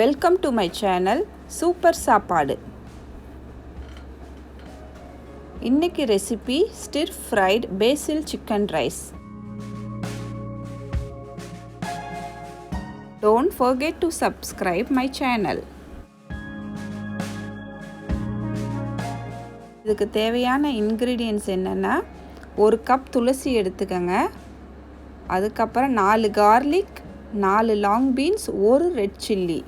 Welcome to my channel super சாப்பாடு. இன்னைக்கு recipe stir fried phase chicken rice. Don't forget to subscribe my channel. இதுக்கு தேவையான ingredients என்னென்னா, 1 cup துளசி எடுத்துக்கங்க. அதுக்கப்புறம் 4 garlic, 4 long beans, 1 red chilli,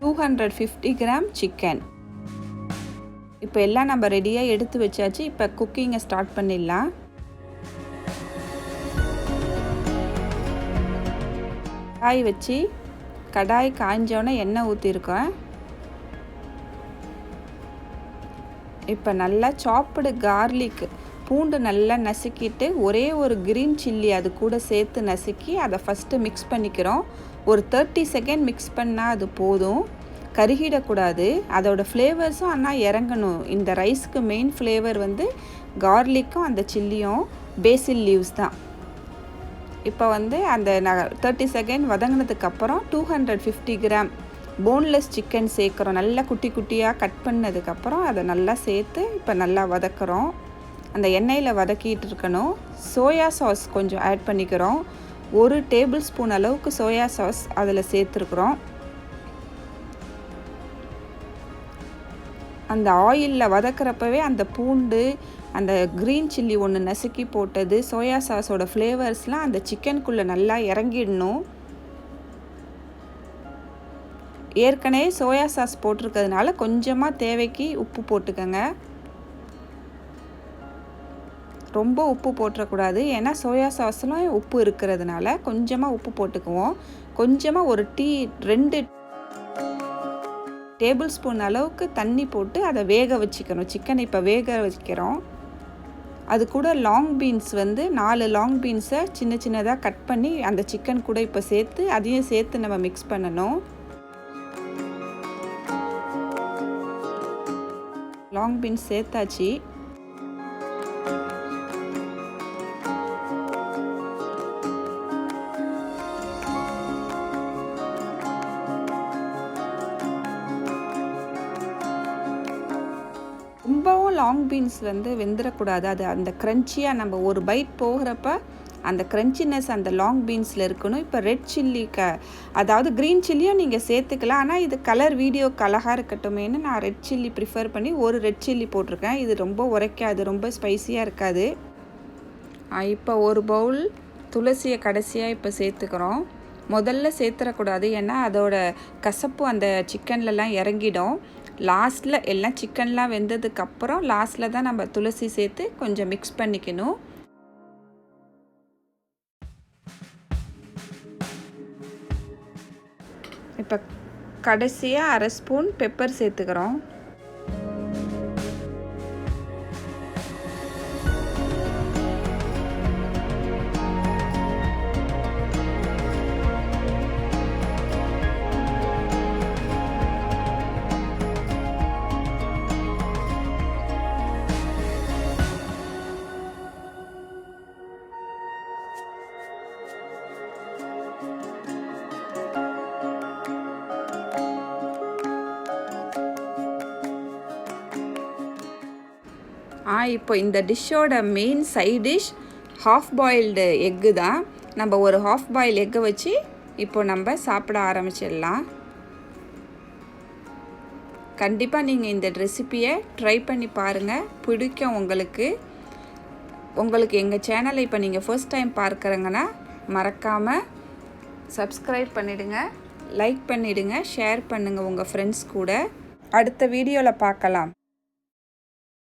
250 gram chicken. இப்போ எல்லாம் நம்ம ரெடியாக எடுத்து வச்சாச்சு. இப்போ குக்கிங்கை ஸ்டார்ட் பண்ணிடலாம். கடாய் வச்சு கடாய் காய்ஞ்சோன்னே எண்ணெய் ஊற்றிருக்கேன். இப்போ நல்லா சாப்பிடு கார்லிக், பூண்டு நல்லா நசுக்கிட்டு ஒரே ஒரு க்ரீன் சில்லி அது கூட சேர்த்து நசுக்கி அதை ஃபஸ்ட்டு மிக்ஸ் பண்ணிக்கிறோம். ஒரு 30 செகண்ட் மிக்ஸ் பண்ணால் அது போதும், கருகிடக்கூடாது. அதோடய ஃப்ளேவர்ஸும் ஆனால் இறங்கணும். இந்த ரைஸ்க்கு மெயின் ஃப்ளேவர் வந்து கார்லிக்கும் அந்த சில்லியும் பேசில் லீவ்ஸ் தான். இப்போ வந்து அந்த 30 செகண்ட் வதங்கினதுக்கப்புறம் 250 கிராம் போன்லெஸ் சிக்கன் சேர்க்குறோம். நல்லா குட்டி குட்டியாக கட் பண்ணதுக்கப்புறம் அதை நல்லா சேர்த்து இப்போ நல்லா வதக்குறோம். அந்த எண்ணெயில் வதக்கிட்டு இருக்கணும். சோயா சாஸ் கொஞ்சம் ஆட் பண்ணிக்கிறோம். 1 டேபிள் ஸ்பூன் அளவுக்கு சோயா சாஸ் அதில் சேர்த்துருக்குறோம். அந்த ஆயிலில் வதக்கிறப்பவே அந்த பூண்டு, அந்த க்ரீன் சில்லி ஒன்று நசுக்கி போட்டது, சோயா சாஸோட ஃப்ளேவர்ஸ்லாம் அந்த சிக்கனுக்குள்ளே நல்லா இறங்கிடணும். ஏற்கனவே சோயா சாஸ் போட்டிருக்கிறதுனால கொஞ்சமாக தேவைக்கு உப்பு போட்டுக்கோங்க. ரொம்ப உப்பு போட்டுறக்கூடாது, ஏன்னா சோயா சாஸ்லாம் உப்பு இருக்கிறதுனால கொஞ்சமாக உப்பு போட்டுக்குவோம். கொஞ்சமாக ஒரு 2 டேபிள் ஸ்பூன் அளவுக்கு தண்ணி போட்டு அதை வேக வச்சுக்கணும். சிக்கன் இப்போ வேக வைக்கிறோம். அது கூட லாங் பீன்ஸ் வந்து 4 லாங் பீன்ஸை சின்ன சின்னதாக கட் பண்ணி அந்த சிக்கன் கூட இப்போ சேர்த்து அதையும் சேர்த்து நம்ம மிக்ஸ் பண்ணணும். லாங் பீன்ஸ் சேர்த்தாச்சு. ரொம்பவும் லாங் பீன்ஸ் வந்து வெந்துடக்கூடாது. அது அந்த க்ரன்ச்சியாக நம்ம ஒரு பைட் போகிறப்ப அந்த க்ரன்ச்சினஸ் அந்த லாங் பீன்ஸில் இருக்கணும். இப்போ ரெட் சில்லி அதாவது க்ரீன் சில்லியும் நீங்கள் சேர்த்துக்கலாம். ஆனால் இது கலர் வீடியோக்கு அழகாக இருக்கட்டுமேனு நான் ரெட் சில்லி ப்ரிஃபர் பண்ணி ஒரு ரெட் சில்லி போட்டிருக்கேன். இது ரொம்ப உரைக்காது, ரொம்ப ஸ்பைஸியாக இருக்காது. இப்போ ஒரு பவுல் துளசியை கடைசியாக இப்போ சேர்த்துக்கிறோம். முதல்ல சேர்த்துடக்கூடாது, ஏன்னா அதோட கசப்பு அந்த சிக்கன்லலாம் இறங்கிடும். லாஸ்ட்டில் எல்லாம் சிக்கன்லாம் வெந்ததுக்கப்புறம் லாஸ்ட்டில் தான் நம்ம துளசி சேர்த்து கொஞ்சம் மிக்ஸ் பண்ணிக்கணும். இப்போ கடைசியாக 1/2 ஸ்பூன் பெப்பர் சேர்த்துக்கிறோம். இப்போ இந்த டிஷ்ஷோட main side dish half boiled egg தான். நம்ம ஒரு ஹாஃப் பாயில் எக்கை வச்சு இப்போ நம்ம சாப்பிட ஆரம்பிச்சிடலாம். கண்டிப்பாக நீங்கள் இந்த ரெசிப்பியை ட்ரை பண்ணி பாருங்கள், பிடிக்கும் உங்களுக்கு. எங்கள் சேனலை இப்போ நீங்கள் ஃபர்ஸ்ட் டைம் பார்க்குறங்கன்னா மறக்காமல் சப்ஸ்கிரைப் பண்ணிவிடுங்க, லைக் பண்ணிவிடுங்க, ஷேர் பண்ணுங்கள் உங்கள் ஃப்ரெண்ட்ஸ் கூட. அடுத்த வீடியோவில் பார்க்கலாம்.